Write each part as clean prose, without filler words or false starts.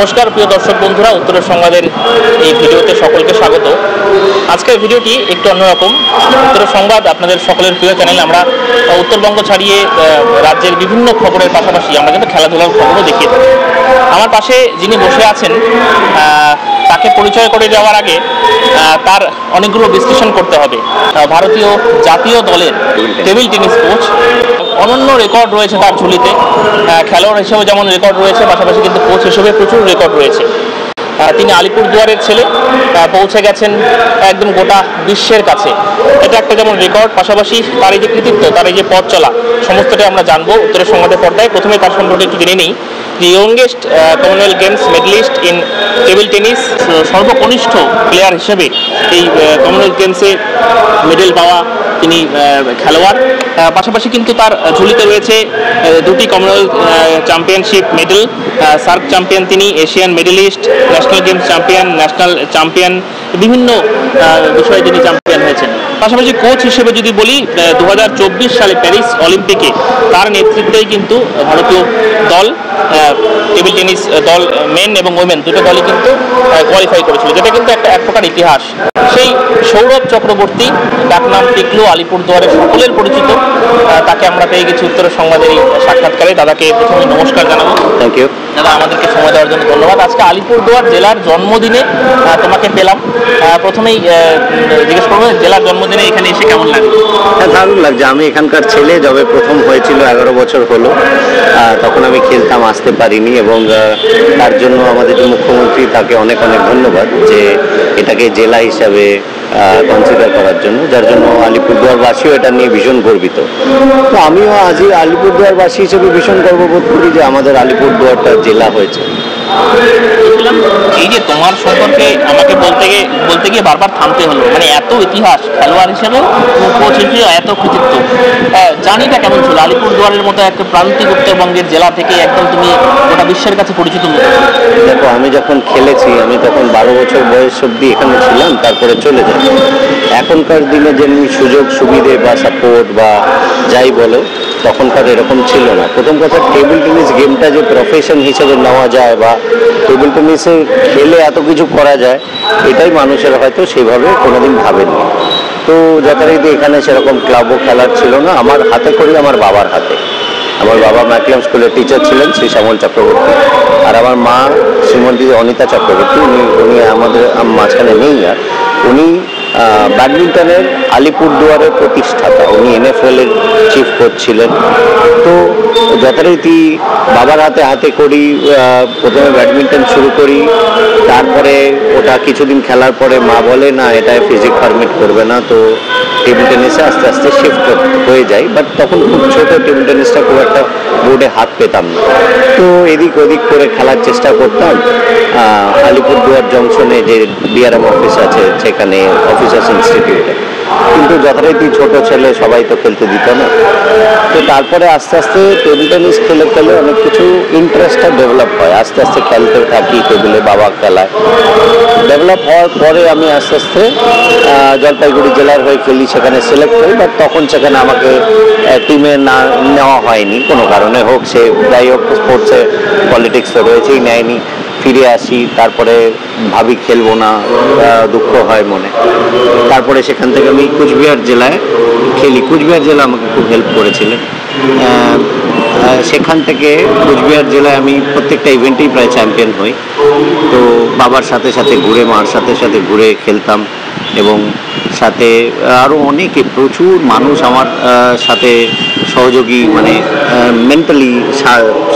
নমস্কার প্রিয় দর্শক বন্ধুরা, উত্তরের সংবাদের এই ভিডিওতে সকলকে স্বাগত। আজকের ভিডিওটি একটু অন্যরকম। উত্তরের সংবাদ আপনাদের সকলের প্রিয় চ্যানেল। আমরা উত্তরবঙ্গ ছাড়িয়ে রাজ্যের বিভিন্ন খবরের পাশাপাশি আমরা কিন্তু খেলাধুলার খবরও দেখিয়ে থাকি। আমার পাশে যিনি বসে আছেন তাকে পরিচয় করে দেওয়ার আগে তার অনেকগুলো বিশ্লেষণ করতে হবে। ভারতীয় জাতীয় দলের টেবিল টেনিস কোচ, অনন্য রেকর্ড রয়েছে তার ঝুলিতে। খেলোয়াড় হিসেবে যেমন রেকর্ড রয়েছে, পাশাপাশি কিন্তু কোচ হিসেবে প্রচুর রেকর্ড রয়েছে। তিনি আলিপুরদুয়ারের ছেলে, পৌঁছে গেছেন একদম গোটা বিশ্বের কাছে। এটা একটা যেমন রেকর্ড, পাশাপাশি তার এই যে কৃতিত্ব, তার এই যে পথ চলা, সমস্তটাই আমরা জানবো উত্তরের সংবাদের পর্দায়। প্রথমে তার সম্পর্কে একটু জেনে নিই। The youngest Commonwealth Games medalist in table tennis, সর্বকনিষ্ঠ প্লেয়ার হিসেবে এই কমনওয়েলথ গেমসে মেডেল পাওয়া তিনি খেলোয়াড়। পাশাপাশি কিন্তু তার ঝুলিতে রয়েছে দুটি Commonwealth championship medal, SAARC champion তিনি, Asian medalist, national games champion, national champion, বিভিন্ন বিষয়ে তিনি চ্যাম্পিয়ন হয়েছেন। পাশাপাশি কোচ হিসেবে যদি বলি, 2024 সালে প্যারিস অলিম্পিকে তার নেতৃত্বেই কিন্তু ভারতীয় দল, টেবিল টেনিস দল, মেন এবং ওমেন দুটো দলই কিন্তু কোয়ালিফাই করেছিল, যেটা কিন্তু এক প্রকার ইতিহাস। সেই সৌরভ চক্রবর্তী, ডাকনাম টিকলু, আলিপুরদুয়ারের সকলের পরিচিত, তাকে আমরা পেয়ে গেছি উত্তরের সংবাদের এই সাক্ষাৎকারে। দাদাকে প্রথমে নমস্কার জানাবো। থ্যাংক ইউ দাদা, আমাদেরকে সময় দেওয়ার জন্য ধন্যবাদ। আজকে আলিপুরদুয়ার জেলার জন্মদিনে তোমাকে পেলাম। প্রথমেই জিজ্ঞেস করবো, জেলার জন্মদিনে এখানে এসে কেমন লাগে? হ্যাঁ, দারুণ লাগছে। আমি এখানকার ছেলে, যবে প্রথম হয়েছিল 11 বছর হলো, তখন আমি খেলতাম, আসতে পারিনি, এবং তার জন্য আমাদের যে মুখ্যমন্ত্রী, তাকে অনেক অনেক ধন্যবাদ যে এটাকে জেলা হিসাবে কনসিডার করার জন্য, যার জন্য আলিপুরদুয়ারবাসীও এটা নিয়ে ভীষণ গর্বিত। তো আমিও আজই আলিপুরদুয়ারবাসী হিসেবে ভীষণ গর্ববোধ করি যে আমাদের আলিপুরদুয়ারটা জেলা হয়েছে। এই যে তোমার সম্পর্কে আমাকে বলতে গিয়ে বারবার থামতে হলো, মানে এত ইতিহাস খেলোয়াড় হিসেবে, কোচ হিসেবে এত কৃতিত্ব, জার্নিটা কেমন ছিল? আলিপুরদুয়ারের মতো একটা প্রান্তিক উত্তরবঙ্গের জেলা থেকে একদম তুমি গোটা বিশ্বের কাছে পরিচিত। দেখো, আমি যখন খেলেছি, আমি তখন 12 বছর বয়স অব্দি এখানে ছিলাম, তারপরে চলে যাই। এখনকার দিনে যেমনি সুযোগ সুবিধে বা সাপোর্ট বা যাই বলো, তখনকার এরকম ছিল না। প্রথম কথা, টেবিল টেনিস গেমটা যে প্রফেশন হিসেবে নেওয়া যায় বা টেবিল টেনিসে খেলে এত কিছু করা যায়, এটাই মানুষের হয়তো সেভাবে কোনোদিন ভাবেননি। তো যথারীতি এখানে সেরকম ক্লাবও খেলার ছিল না। আমার হাতে করি, আমার বাবার হাতে। আমার বাবা ম্যাকলাম স্কুলের টিচার ছিলেন, শ্রী শ্যামল চক্রবর্তী, আর আমার মা শ্রীমন্তী অনিতা চক্রবর্তী। উনি আমাদের মাঝখানে নেই, আর উনি ব্যাডমিন্টনের আলিপুরদুয়ারের প্রতিষ্ঠাতা। উনি NFL এর চিফ কোচ ছিলেন। তো যথারীতি বাবার হাতে করি, প্রথমে ব্যাডমিন্টন শুরু করি, তারপরে ওটা কিছুদিন খেলার পরে মা বলে না, এটা ফিজিক পারমিট করবে না, তো টেবিল টেনিসে আস্তে আস্তে শিফট হয়ে যায়। বাট তখন খুব ছোট, টেবিল টেনিসটা খুব একটা বোর্ডে হাত পেতাম না। তো এদিক ওদিক করে খেলার চেষ্টা করতাম। আলিপুরদুয়ার জংশনে যে DRM অফিস আছে, সেখানে অফিসার্স ইনস্টিটিউটে, কিন্তু যথারীতি ছোট ছেলে, সবাই তো খেলতে দিত না। তো তারপরে আস্তে আস্তে টেবিল টেনিস খেলে খেলে অনেক কিছু ইন্টারেস্টটা ডেভেলপ হয়। আস্তে আস্তে খেলতে থাকি টেবিলে, বাবা খেলায়। ডেভেলপ হওয়ার পরে আমি আস্তে আস্তে জলপাইগুড়ি জেলার হয়ে খেলি, সেখানে সিলেক্ট হই। বাট তখন সেখানে আমাকে টিমে না নেওয়া হয়নি, কোনো কারণে হোক। সে যাই হোক, স্পোর্টসে পলিটিক্স তো রয়েছেই, নেয়নি। ফিরে আসি, তারপরে ভাবি খেলবো না, দুঃখ হয় মনে। তারপরে সেখান থেকে আমি কুচবিহার জেলায় খেলি। কুচবিহার জেলা আমাকে খুব হেল্প করেছিলেন। সেখান থেকে কুচবিহার জেলায় আমি প্রত্যেকটা ইভেন্টেই প্রায় চ্যাম্পিয়ন হই। তো বাবার সাথে সাথে ঘুরে, মার সাথে সাথে ঘুরে খেলতাম, এবং সাথে আরও অনেকে, প্রচুর মানুষ আমার সাথে সহযোগী, মানে মেন্টালি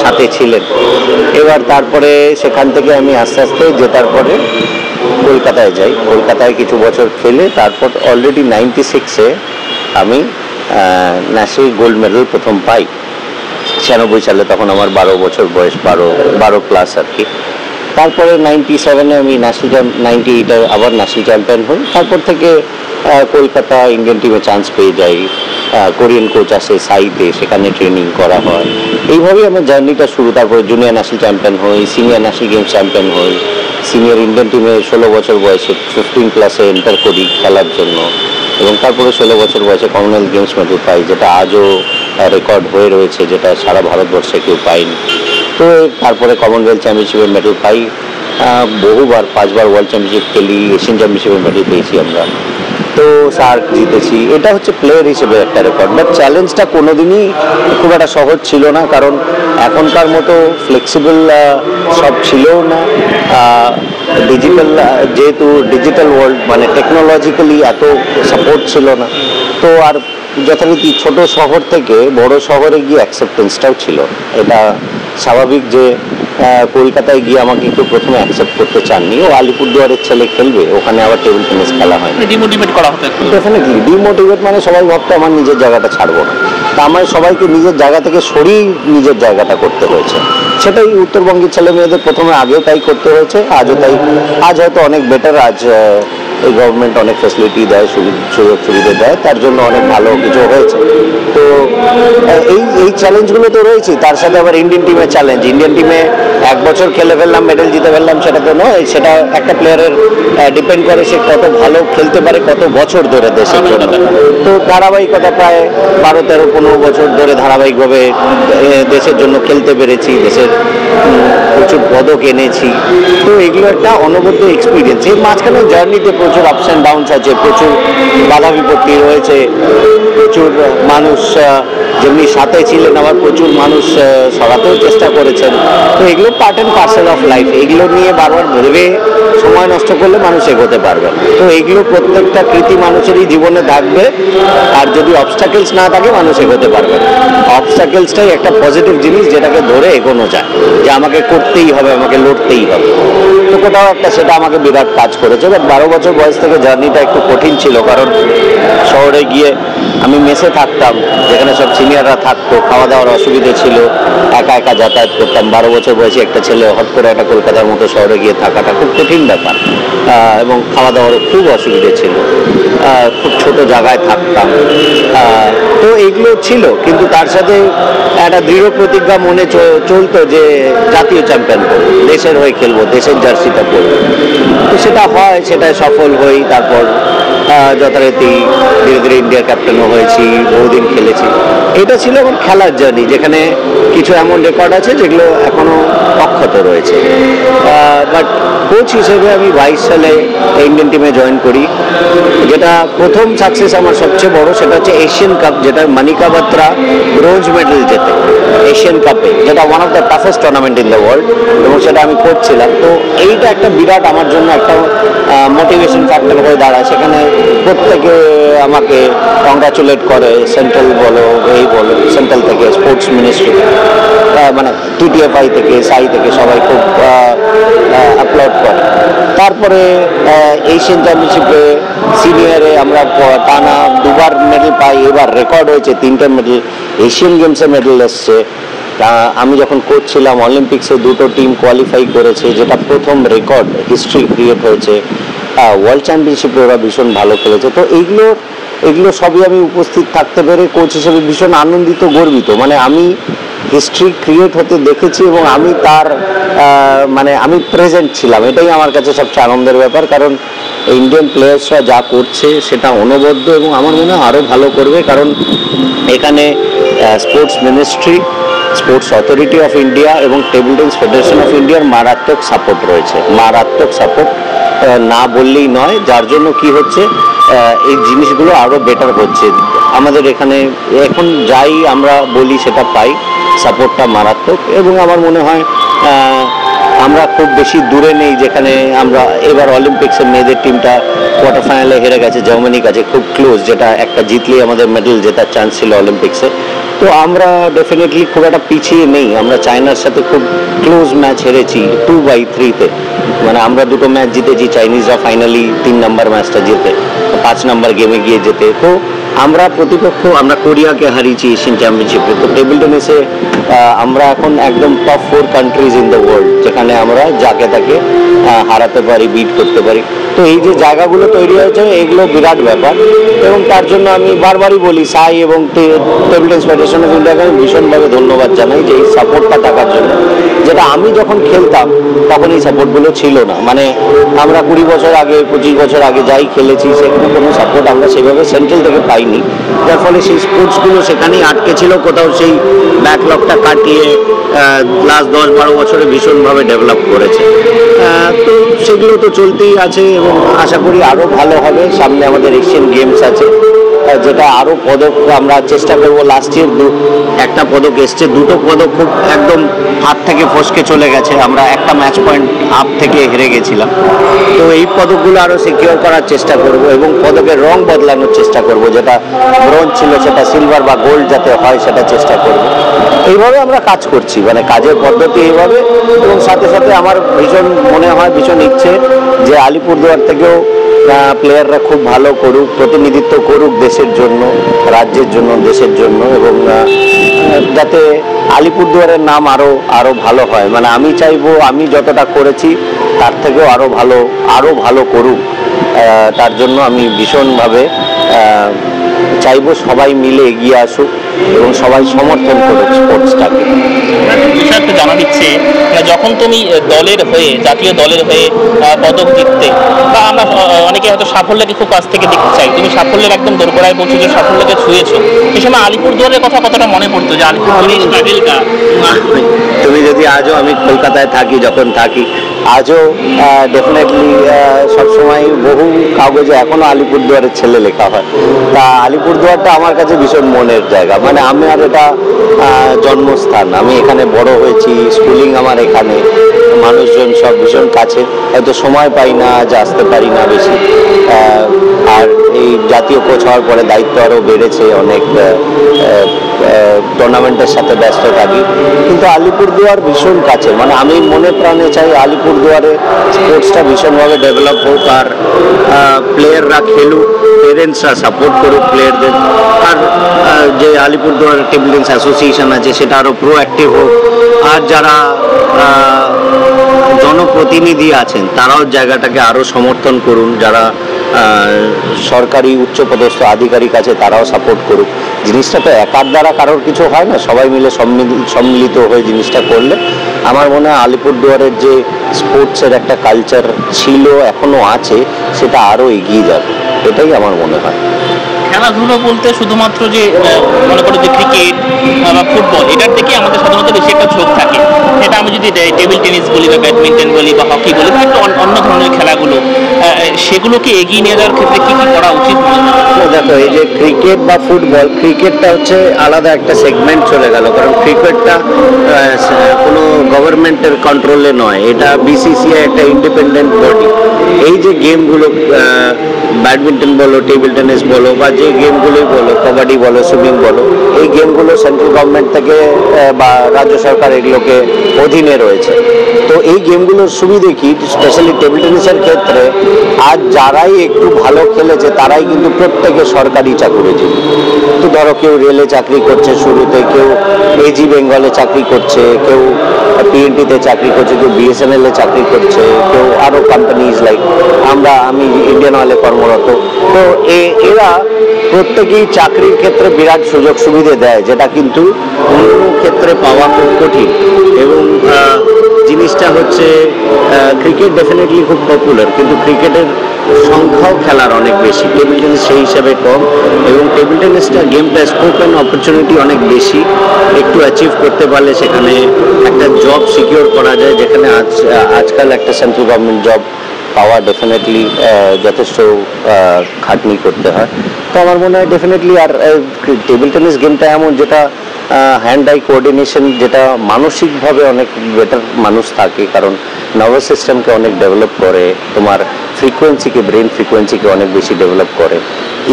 সাথে ছিলেন। এবার তারপরে সেখান থেকে আমি আস্তে আস্তে জেতার পরে কলকাতায় যাই। কলকাতায় কিছু বছর খেলে তারপর অলরেডি 96-এ আমি ন্যাশনাল গোল্ড মেডেল প্রথম পাই। 96 সালে, তখন আমার 12 বছর বয়স, 12 প্লাস আর কি। তারপরে 97-এ আমি 98-এ আবার ন্যাশনাল চ্যাম্পিয়ন হই। তারপর থেকে কলকাতা ইন্ডিয়ান টিমে চান্স পেয়ে যাই। কোরিয়ান কোচ আসে সাইতে, সেখানে ট্রেনিং করা হয়। এইভাবেই আমার জার্নিটা শুরু। তারপরে জুনিয়র ন্যাশনাল চ্যাম্পিয়ন হই, সিনিয়র ন্যাশনাল গেমস চ্যাম্পিয়ন হই, সিনিয়র ইন্ডিয়ান টিমে 16 বছর বয়সে 15 ক্লাসে এন্টার করি খেলার জন্য, এবং তারপরে 16 বছর বয়সে কমনওয়েলথ গেমস মেডেল পাই, যেটা আজও রেকর্ড হয়ে রয়েছে, যেটা সারা ভারতবর্ষে কেউ পায়নি। তো তারপরে কমনওয়েলথ চ্যাম্পিয়নশিপের মেডেল পাই, বহুবার 5 বার ওয়ার্ল্ড চ্যাম্পিয়নশিপ খেলি, এশিয়ান চ্যাম্পিয়নশিপের মেডেল পেয়েছি আমরা, তো সার্ক জিতেছি। এটা হচ্ছে প্লেয়ার হিসেবে একটা রেকর্ড, বাট চ্যালেঞ্জটা কোনোদিনই খুব একটা সহজ ছিল না, কারণ এখনকার মতো ফ্লেক্সিবল সব ছিলও না। ডিজিটাল, যেহেতু ডিজিটাল ওয়ার্ল্ড, মানে টেকনোলজিক্যালি এত সাপোর্ট ছিল না, তো আর যথারীতি ছোট শহর থেকে বড় শহরে গিয়ে অ্যাকসেপ্টেন্সটাও ছিল। এটা স্বাভাবিক যে কলকাতায় গিয়ে আমাকে কেউ প্রথমে অ্যাকসেপ্ট করতে চাননি, ও আলিপুরদুয়ারের ছেলে খেলবে, ওখানে আবার টেবিল টেনিস খেলা হয়, ডিমোটিভেট করা হতো। ডেফিনেটলি ডিমোটিভেট, মানে সবাই ভাবতো আমার নিজের জায়গাটা ছাড়বো না, তা আমার সবাইকে নিজের জায়গা থেকে সরিয়ে নিজের জায়গাটা করতে হয়েছে। সেটাই উত্তরবঙ্গের ছেলে মেয়েদের প্রথমে আগেও তাই করতে হয়েছে, আজও তাই। আজ হয়তো অনেক বেটার, আজ এই গভর্নমেন্ট অনেক ফ্যাসিলিটি দেয়, সুযোগ সুবিধা দেয়, তার জন্য অনেক ভালো কিছু হয়েছে। তো এই চ্যালেঞ্জগুলো তো রয়েছে, তার সাথে আবার ইন্ডিয়ান টিমের চ্যালেঞ্জ। ইন্ডিয়ান টিমে 1 বছর খেলে ফেললাম, মেডেল জিতে ফেললাম, সেটা তো নয়, সেটা একটা প্লেয়ারের ডিপেন্ড করে সে কত ভালো খেলতে পারে কত বছর ধরে দেশের জন্য। তো ধারাবাহিকতা প্রায় 12, 13, 15 বছর ধরে ধারাবাহিকভাবে দেশের জন্য খেলতে পেরেছি, দেশের প্রচুর পদক এনেছি। তো এগুলো একটা অনবদ্য এক্সপিরিয়েন্স। এর মাঝখানে জার্নিতে প্রচুর আপস অ্যান্ড ডাউনস আছে, প্রচুর বাধা বিপত্তি রয়েছে, প্রচুর মানুষ যেমনি সাথে ছিলেন, আবার প্রচুর মানুষ সরাতেও চেষ্টা করেছেন। তো এগুলো part and parcel of life, এগুলো নিয়ে বারবার ভেবে সময় নষ্ট করলে মানুষ এগোতে পারবে। তো এগুলো প্রত্যেকটা কৃতি মানুষেরই জীবনে থাকবে, আর যদি অবস্টাকেলস না থাকে মানুষ এগোতে পারবে না। অবস্টাকেলসটাই একটা পজিটিভ জিনিস, যেটাকে ধরে এগোনো যায়, যে আমাকে করতেই হবে, আমাকে লড়তেই হবে। তো কোথাও একটা সেটা আমাকে বিরাট কাজ করেছে। বাট 12 বছর বয়স থেকে জার্নিটা একটু কঠিন ছিল, কারণ শহরে গিয়ে আমি মেসে থাকতাম, যেখানে সব সিনিয়ররা থাকতো, খাওয়া দাওয়ার অসুবিধে ছিল, একা একা যাতায়াত করতাম। 12 বছর বয়সে একটা ছেলে হট করে একটা কলকাতার মতো শহরে গিয়ে থাকাটা খুব কঠিন ব্যাপার, এবং খাওয়া দাওয়ারও খুব অসুবিধে ছিল, খুব ছোট জায়গায় থাকতাম। তো এগুলো ছিল, কিন্তু তার সাথে একটা দৃঢ় প্রতিজ্ঞা মনে চলতো যে জাতীয় চ্যাম্পিয়ন করবো, দেশের হয়ে খেলবো, দেশের জার্সিটা পরবো। তো সেটা হয়, সেটায় সফল হই। তারপর যথারীতি ধীরে ধীরে ইন্ডিয়ার ক্যাপ্টেনও হয়েছি, বহুদিন খেলেছি। এটা ছিল আমার খেলার জার্নি, যেখানে কিছু এমন রেকর্ড আছে যেগুলো এখনো অক্ষত রয়েছে। বাট কোচ হিসেবে আমি 22 সালে ইন্ডিয়ান টিমে জয়েন করি। যেটা প্রথম সাকসেস আমার সবচেয়ে বড়, সেটা হচ্ছে এশিয়ান কাপ, যেটা মানিকা বাত্রা ব্রোঞ্জ মেডেল জেতে এশিয়ান কাপে, যেটা one of the toughest tournament in the world, এবং সেটা আমি করছিলাম। তো এইটা একটা বিরাট আমার জন্য একটা মোটিভেশন ফ্যাক্টর হয়ে দাঁড়ায়। সেখানে প্রত্যেকে আমাকে কংগ্রাচুলেট করে, সেন্ট্রাল বলো, এই বলো, সেন্ট্রাল থেকে, স্পোর্টস মিনিস্ট্রি, মানে TTFI থেকে, সাই থেকে সবাই খুব অ্যাপ্লড করে। তারপরে এশিয়ান চ্যাম্পিয়নশিপে সিনিয়রে আমরা টানা 2বার মেডেল পাই। এবার রেকর্ড হয়েছে 3টে মেডেল, এশিয়ান গেমসে মেডেল এসছে। আমি যখন কোচ ছিলাম, অলিম্পিক্সে 2টো টিম কোয়ালিফাই করেছে, যেটা প্রথম রেকর্ড, হিস্ট্রি ক্রিয়েট হয়েছে। ওয়ার্ল্ড চ্যাম্পিয়নশিপে ওরা ভীষণ ভালো খেলেছে। তো এগুলো সবই আমি উপস্থিত থাকতে পেরে কোচ হিসেবে ভীষণ আনন্দিত, গর্বিত। মানে আমি হিস্ট্রি ক্রিয়েট হতে দেখেছি, এবং আমি তার মানে আমি প্রেজেন্ট ছিলাম। এটাই আমার কাছে সবচেয়ে আনন্দের ব্যাপার, কারণ ইন্ডিয়ান প্লেয়ার্সরা যা করছে সেটা অনবদ্য, এবং আমার মনে হয় আরও ভালো করবে, কারণ এখানে sports ministry, sports authority of India এবং টেবিল টেনিস ফেডারেশন অফ ইন্ডিয়ার মারাত্মক সাপোর্ট রয়েছে, মারাত্মক সাপোর্ট না বললেই নয়। যার জন্য কি হচ্ছে, এই জিনিসগুলো আরও বেটার হচ্ছে। আমাদের এখানে এখন যাই আমরা বলি সেটা পাই, সাপোর্টটা মারাত্মক। এবং আমার মনে হয় আমরা খুব বেশি দূরে নেই, যেখানে আমরা এবার অলিম্পিক্সে মেয়েদের টিমটা কোয়ার্টার ফাইনালে হেরে গেছে জার্মানির কাছে, খুব ক্লোজ, যেটা একটা জিতলেই আমাদের মেডেল জেতার চান্স ছিল অলিম্পিক্সে। তো আমরা ডেফিনেটলি খুব একটা পিছিয়ে নেই। আমরা চায়নার সাথে খুব ক্লোজ ম্যাচ হেরেছি 2/3-তে, মানে আমরা 2টো ম্যাচ জিতেছি, চাইনিজরা ফাইনালি 3 নম্বর ম্যাচটা জিতে 5 নম্বর গেমে গিয়ে যেতে। তো আমরা প্রতিপক্ষ, আমরা কোরিয়াকে হারিয়েছি এশিয়ান চ্যাম্পিয়নশিপে। তো টেবিল টেনিসে আমরা এখন একদম top 4 countries in the world, যেখানে আমরা যাকে তাকে হারাতে পারি, বিট করতে পারি। তো এই যে জায়গাগুলো তৈরি হয়েছে, এগুলো বিরাট ব্যাপার। এবং তার জন্য আমি বারবারই বলি, সাই এবং টেবিল টেনিস ফেডারেশন অফ ইন্ডিয়াকে আমি ভীষণভাবে ধন্যবাদ জানাই যে এই সাপোর্টটা থাকার জন্য। যেটা আমি যখন খেলতাম তখন এই সাপোর্টগুলো ছিল ছিল না, মানে আমরা 20 বছর আগে 25 বছর আগে যাই খেলেছি সেখানে কোনো সাপোর্ট আমরা সেভাবে সেন্ট্রাল থেকে পাইনি, যার ফলে সেই স্পোর্টসগুলো সেখানেই আটকে ছিল। কোথাও সেই ব্যাকলগটা কাটিয়ে লাস্ট 10-12 বছরে ভীষণভাবে ডেভেলপ করেছে। তো সেগুলো তো চলতেই আছে এবং আশা করি আরও ভালো হবে। সামনে আমাদের এশিয়ান গেমস আছে, যেটা আরও পদক আমরা চেষ্টা করবো। লাস্ট ইয়ার একটা পদক এসছে, দুটো পদক খুব একদম হাত থেকে ফসকে চলে গেছে, আমরা একটা ম্যাচ পয়েন্ট আপ থেকে হেরে গেছিলাম। তো এই পদকগুলো আরও সিকিউর করার চেষ্টা করব এবং পদকের রং বদলানোর চেষ্টা করব, যেটা ব্রোঞ্জ ছিল সেটা সিলভার বা গোল্ড যাতে হয় সেটা চেষ্টা করব। এইভাবে আমরা কাজ করছি, মানে কাজের পদ্ধতি এইভাবে। এবং সাথে সাথে আমার ভীষণ মনে হয়, ভীষণ ইচ্ছে যে আলিপুরদুয়ার থেকেও প্লেয়াররা খুব ভালো করুক, প্রতিনিধিত্ব করুক দেশের জন্য, রাজ্যের জন্য, দেশের জন্য, এবং যাতে আলিপুরদুয়ারের নাম আরও ভালো হয়। মানে আমি চাইবো আমি যতটা করেছি তার থেকেও আরও ভালো করুক। তার জন্য আমি ভীষণভাবে চাইবো সবাই মিলে এগিয়ে আসুক এবং সবাই সমর্থন করুক স্পোর্টসটাকে। বিষয় একটু জানা দিচ্ছে, যখন তুমি দলের হয়ে, জাতীয় দলের হয়ে পদক জিততে, বা আমরা অনেকে হয়তো সাফল্যকে খুব কাছ থেকে দেখতে চাই, তুমি সাফল্যের একদম দোরগোড়ায় পৌঁছেছো, সাফল্যকে ছুঁয়েছো, এই সময় আলিপুরদুয়ারের কথা কতটা মনে পড়তো যে আলিপুরদুয়ারের স্ট্রাগলটা? তুমি যদি আজও, আমি কলকাতায় থাকি, যখন থাকি আজও ডেফিনেটলি সবসময় বহু কাগজে এখনও আলিপুরদুয়ারের ছেলে লেখা হয়। তা আলিপুরদুয়ারটা আমার কাছে ভীষণ মনের জায়গা, মানে আমার এটা জন্মস্থান, আমি এখানে বড় হয়েছি, স্কুলিং আমার এখানে, মানুষজন সব ভীষণ কাছে। হয়তো সময় পাই না, আজ আসতে পারি না বেশি। আর এই জাতীয় কোচ হওয়ার পরে দায়িত্ব আরও বেড়েছে অনেক, টুর্নামেন্টের সাথে ব্যস্ত থাকি, কিন্তু আলিপুরদুয়ার ভীষণ কাছে। মানে আমি মনে প্রাণে চাই আলিপুরদুয়ারে স্পোর্টসটা ভীষণভাবে ডেভেলপ হোক, আর প্লেয়াররা খেলুক, পেরেন্টসরা সাপোর্ট করুক প্লেয়ারদের, আর যে আলিপুরদুয়ার টেবিল টেনিস অ্যাসোসিয়েশন আছে সেটা আরও প্রোঅ্যাক্টিভ হোক, আর যারা জনপ্রতিনিধি আছেন তারাও জায়গাটাকে আরও সমর্থন করুন, যারা সরকারি উচ্চপদস্থ আধিকারিক আছে তারাও সাপোর্ট করুক। জিনিসটা তো একার দ্বারা কারোর কিছু হয় না, সবাই মিলে সম্মিলিত হয়ে জিনিসটা করলে আমার মনে হয় আলিপুরদুয়ারের যে স্পোর্টসের একটা কালচার ছিল, এখনও আছে, সেটা আরও এগিয়ে যাবে, এটাই আমার মনে হয়। খেলাধুলো বলতে শুধুমাত্র যে মনে করো যে ক্রিকেট বা ফুটবল, এটার দিকে আমাদের সাধারণত বেশি একটা ঝোঁক থাকে। এটা আমি যদি টেবিল টেনিস বলি বা ব্যাডমিন্টন বলি বা হকি বলি বা একটু অন্য ধরনের খেলাগুলো, সেগুলোকে এগিয়ে নিয়ে যাওয়ার ক্ষেত্রে কী কী করা উচিত? দেখো, এই যে ক্রিকেট বা ফুটবল, ক্রিকেটটা হচ্ছে আলাদা একটা সেগমেন্ট চলে গেল, কারণ ক্রিকেটটা কোনো গভর্নমেন্টের কন্ট্রোলে নয়, এটা বিসিসিআই একটা ইন্ডিপেন্ডেন্ট বডি। এই যে গেমগুলো, ব্যাডমিন্টন বলো, টেবিল টেনিস বলো, বা যে গেমগুলোই বলো, কবাডি বলো, সুইমিং বলো, এই গেমগুলো সেন্ট্রাল গভর্নমেন্ট থেকে বা রাজ্য সরকার এগুলোকে অধীনে রয়েছে। তো এই গেমগুলোর সুবিধে কি, স্পেশালি টেবিল টেনিসের ক্ষেত্রে আজ যারাই একটু ভালো খেলেছে তারাই কিন্তু প্রত্যেকে সরকারি চাকুরিজীবী। তো ধরো কেউ রেলে চাকরি করছে শুরুতে, কেউ এজি বেঙ্গলে চাকরি করছে, কেউ পিএনটিতে চাকরি করছে, কেউ বিএসএনএলে চাকরি করছে, কেউ আরও কোম্পানিজ লাইক আমি ইন্ডিয়ান অয়েলে কর্মরত। তো এরা প্রত্যেকেই চাকরির ক্ষেত্রে বিরাট সুযোগ সুবিধে দেয়, যেটা কিন্তু অন্য ক্ষেত্রে পাওয়া খুব কঠিন। এবং জিনিসটা হচ্ছে ক্রিকেট ডেফিনেটলি খুব পপুলার, কিন্তু ক্রিকেটের সংখ্যাও খেলার অনেক বেশি, টেবিল টেনিস সেই হিসাবে কম। এবং টেবিল টেনিসটা গেমটা স্কোপ অ্যান্ড অপরচুনিটি অনেক বেশি, একটু অ্যাচিভ করতে পারলে সেখানে একটা জব সিকিউর করা যায়, যেখানে আজকাল একটা সেন্ট্রাল গভর্নমেন্ট জব পাওয়া ডেফিনেটলি যথেষ্ট খাটনি করতে হয়। তো আমার মনে হয় ডেফিনেটলি, আর টেবিল টেনিস গেমটা এমন যেটা হ্যান্ড আই কোঅর্ডিনেশন, যেটা মানসিকভাবে অনেক বেটার মানুষ থাকে, কারণ নার্ভাস সিস্টেমকে অনেক ডেভেলপ করে, তোমার ফ্রিকোয়েন্সিকে, ব্রেন ফ্রিকোয়েন্সিকে অনেক বেশি ডেভেলপ করে,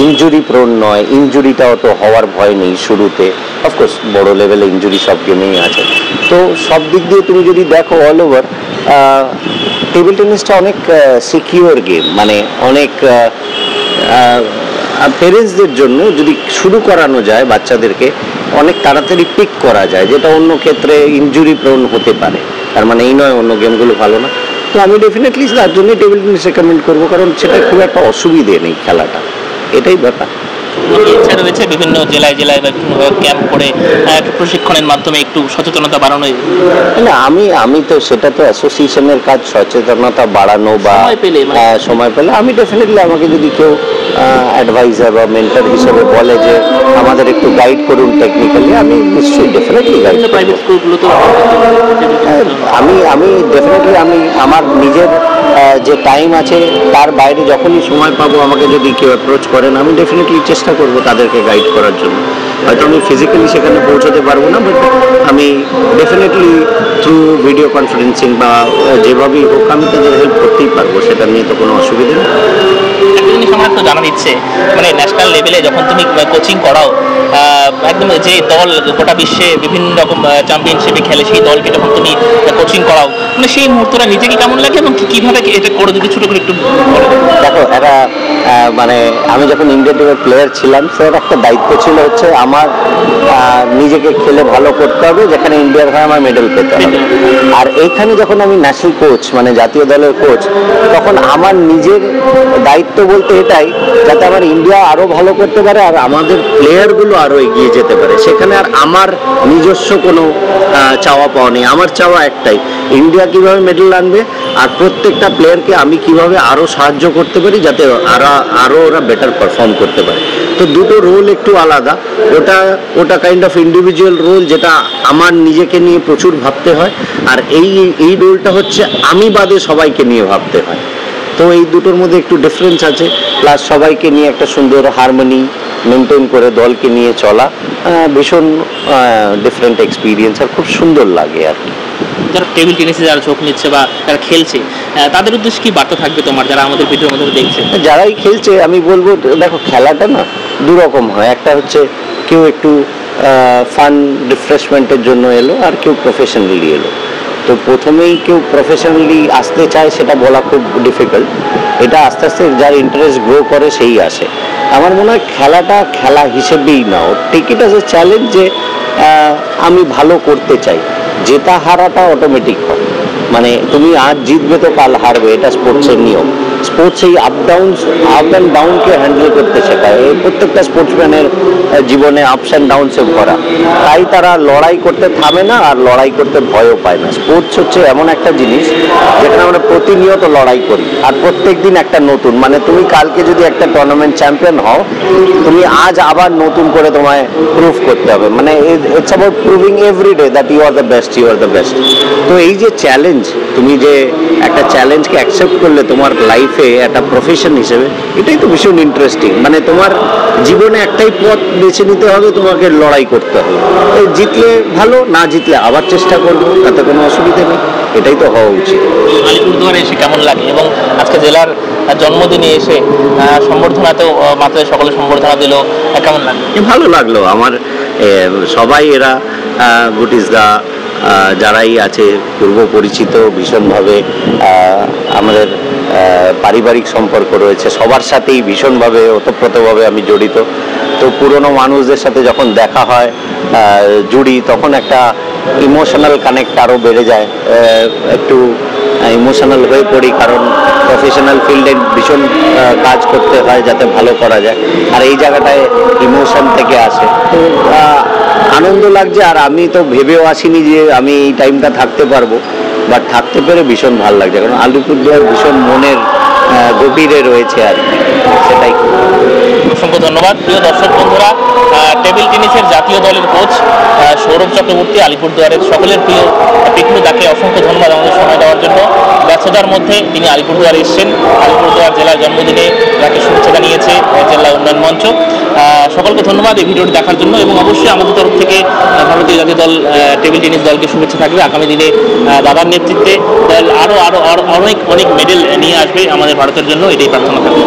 ইনজুরি প্রোন নয়, ইনজুরিটাও তো হওয়ার ভয় নেই শুরুতে। অফকোর্স বড় লেভেলে ইনজুরি সব গেমেই আছে। তো সব দিক দিয়ে তুমি যদি দেখো অল ওভার, টেবিল টেনিসটা অনেক সিকিউর গেম, মানে অনেক পেরেন্টসদের জন্য যদি শুরু করানো যায় বাচ্চাদেরকে, অনেক তাড়াতাড়ি পিক করা যায়, যেটা অন্য ক্ষেত্রে ইনজুরি প্রোন হতে পারে। তার মানে এই নয় অন্য গেমগুলো ভালো না। তো আমি ডেফিনেটলি তার জন্যই টেবিল টেনিস রেকমেন্ড করবো, কারণ সেটা খুব একটা অসুবিধে নেই খেলাটা, এটাই ব্যাপার। ইচ্ছা রয়েছে বিভিন্ন জেলায় জেলায় বা বিভিন্ন ক্যাম্প করে প্রশিক্ষণের মাধ্যমে একটু সচেতনতা বাড়ানো? না, আমি তো সেটা তো অ্যাসোসিয়েশনের কাজ, সচেতনতা বাড়ানো বা সময় পেলে আমি ডেফিনেটলি, আমাকে যদি কেউ অ্যাডভাইজার বা মেন্টর হিসেবে বলে যে আমাদের একটু গাইড করুন টেকনিক্যালি, আমি নিশ্চয়ই ডেফিনেটলি গাইড। প্রাইভেট স্কুলগুলো তো আমি ডেফিনেটলি আমার নিজের যে টাইম আছে তার বাইরে যখনই সময় পাবো, আমাকে যদি কেউ অ্যাপ্রোচ করেন, আমি ডেফিনেটলি চেষ্টা করব তাদেরকে গাইড করার জন্য। হয়তো আমি ফিজিক্যালি সেখানে পৌঁছতে পারবো না, বাট আমি ডেফিনেটলি থ্রু ভিডিও কনফারেন্সিং বা যেভাবেই হোক আমি তাদের হেল্প করতেই পারবো, সেটা নিয়ে তো কোনো অসুবিধা নেই। একটা জিনিস আমার একটু জানার ইচ্ছে, মানে ন্যাশনাল লেভেলে যখন তুমি কোচিং করাও, একদম যে দল গোটা বিশ্বে বিভিন্ন রকম চ্যাম্পিয়নশিপে খেলে, সেই দলকে যখন তুমি কোচিং করাও, মানে সেই মুহূর্তটা নিজেকে কেমন লাগে এবং কীভাবে এটা করে, যদি ছোটো করে একটু দেখো, একটা মানে আমি যখন ইন্ডিয়া টিমের প্লেয়ার ছিলাম, সেটার একটা দায়িত্ব ছিল হচ্ছে আমার নিজেকে খেলে ভালো করতে হবে, যেখানে ইন্ডিয়ার হয়ে আমার মেডেল পেতে হবে। আর এইখানে যখন আমি ন্যাশনাল কোচ, মানে জাতীয় দলের কোচ, তখন আমার নিজের দায়িত্ব বলতে এটাই, যাতে আমার ইন্ডিয়া আরও ভালো করতে পারে আর আমাদের প্লেয়ারগুলো আরও এগিয়ে যেতে পারে। সেখানে আর আমার নিজস্ব কোনো চাওয়া পাওয়া নেই। আমার চাওয়া একটাই, ইন্ডিয়া কীভাবে মেডেল আনবে আর প্রত্যেকটা প্লেয়ারকে আমি কিভাবে আরও সাহায্য করতে পারি যাতে আরও ওরা বেটার পারফর্ম করতে পারে। তো দুটো রোল একটু আলাদা, ওটা কাইন্ড অফ ইন্ডিভিজুয়াল রোল, যেটা আমার নিজেকে নিয়ে প্রচুর ভাবতে হয়, আর এই রোলটা হচ্ছে আমি বাদে সবাইকে নিয়ে ভাবতে হয়। তো এই দুটোর মধ্যে একটু ডিফারেন্স আছে, প্লাস সবাইকে নিয়ে একটা সুন্দর হারমোনি মেনটেন করে দলকে নিয়ে চলা ভীষণ ডিফারেন্ট এক্সপিরিয়েন্স, আর খুব সুন্দর লাগে আর কি। যারা টেবিল টেনিসে যারা চোখ নিচ্ছে বা যারা খেলছে, তাদের উদ্দেশ্যে কি বার্তা থাকবে তোমার, যারা আমাদের ভিডিওর মধ্যে দেখছে? যারাই খেলছে আমি বলবো, দেখো খেলাটা না দুরকম হয়, একটা হচ্ছে কেউ একটু ফান রিফ্রেশমেন্টের জন্য এলো, আর কেউ প্রফেশনালি এলো। তো প্রথমেই কেউ প্রফেশনালি আসতে চায় সেটা বলা খুব ডিফিকাল্ট, এটা আস্তে আস্তে যার ইন্টারেস্ট গ্রো করে সেই আসে। আমার মনে হয় খেলাটা খেলা হিসেবেই নাও, take it as a challenge, যে আমি ভালো করতে চাই। জেতা হারাটা অটোমেটিক হয়, মানে তুমি আজ জিতবে তো কাল হারবে, এটা স্পোর্টসের নিয়ম। স্পোর্টস এই আপ অ্যান্ড ডাউনকে হ্যান্ডেল করতে শেখায়। এই প্রত্যেকটা স্পোর্টসম্যানের জীবনে আপস অ্যান্ড ডাউনসে ভরা, তাই তারা লড়াই করতে থামে না আর লড়াই করতে ভয়ও পায় না। স্পোর্টস হচ্ছে এমন একটা জিনিস যেখানে আমরা প্রতিনিয়ত লড়াই করি, আর প্রত্যেক দিন একটা নতুন, মানে তুমি কালকে যদি একটা টুর্নামেন্ট চ্যাম্পিয়ন হও, তুমি আজ আবার নতুন করে তোমায় প্রুভ করতে হবে, মানে it's about proving every day that you are the best, you are the best. তো এই যে চ্যালেঞ্জ, তুমি যে একটা চ্যালেঞ্জকে অ্যাকসেপ্ট করলে তোমার লাইফে একটা প্রফেশন হিসেবে, এটাই তো ভীষণ ইন্টারেস্টিং। মানে তোমার জীবনে একটাই পথ বেছে নিতে হবে, তোমাকে লড়াই করতে হবে। জিতলে ভালো, না জিতলে আবার চেষ্টা করবো, তাতে কোনো অসুবিধা নেই, এটাই তো হওয়া উচিত। আলিপুরদুয়ারে এসে কেমন লাগে, এবং আজকে জেলার জন্মদিনে এসে সম্বর্ধনাতেও মাত্রায় সকলে সম্বর্ধনা দিল, কেমন লাগলো? ভালো লাগলো আমার। সবাই এরা গুটিসদা যারাই আছে পূর্ব পরিচিত, ভীষণভাবে আমাদের পারিবারিক সম্পর্ক রয়েছে, সবার সাথেই ভীষণভাবে ওতপ্রোতভাবে আমি জড়িত। তো পুরনো মানুষদের সাথে যখন দেখা হয়, জুড়ি, তখন একটা ইমোশনাল কানেক্ট আরও বেড়ে যায়, একটু ইমোশনাল হয়ে পড়ি, কারণ প্রফেশনাল ফিল্ডে ভীষণ কাজ করতে হয় যাতে ভালো করা যায়, আর এই জায়গাটায় ইমোশন থেকে আসে। তো আনন্দ লাগছে, আর আমি তো ভেবেও আসিনি যে আমি এই টাইমটা থাকতে পারবো, বাট থাকতে পেরে ভীষণ ভালো লাগছে, কারণ আলিপুরদুয়ার ভীষণ মনের গভীরে রয়েছে আর কি, সেটাই। অসংখ্য ধন্যবাদ। প্রিয় দর্শক বন্ধুরা, টেবিল টেনিসের জাতীয় দলের কোচ সৌরভ চক্রবর্তী, আলিপুরদুয়ারের সকলের প্রিয় পিকলু, তাকে অসংখ্য ধন্যবাদ আমাদের সময় দেওয়ার জন্য। ব্যস্ততার মধ্যে তিনি আলিপুরদুয়ার এসেছেন, আলিপুরদুয়ার জেলার জন্মদিনে তাকে শুভেচ্ছা জানিয়েছে জেলা উন্নয়ন মঞ্চ। সকলকে ধন্যবাদ এই ভিডিওটি দেখার জন্য, এবং অবশ্যই আমাদের তরফ থেকে ভারতীয় জাতীয় দল টেবিল টেনিস দলকে শুভেচ্ছা থাকবে। আগামী দিনে দাদার নেতৃত্বে দল আরও অনেক মেডেল নিয়ে আসবে আমাদের ভারতের জন্য, এটাই প্রার্থনা থাকবে।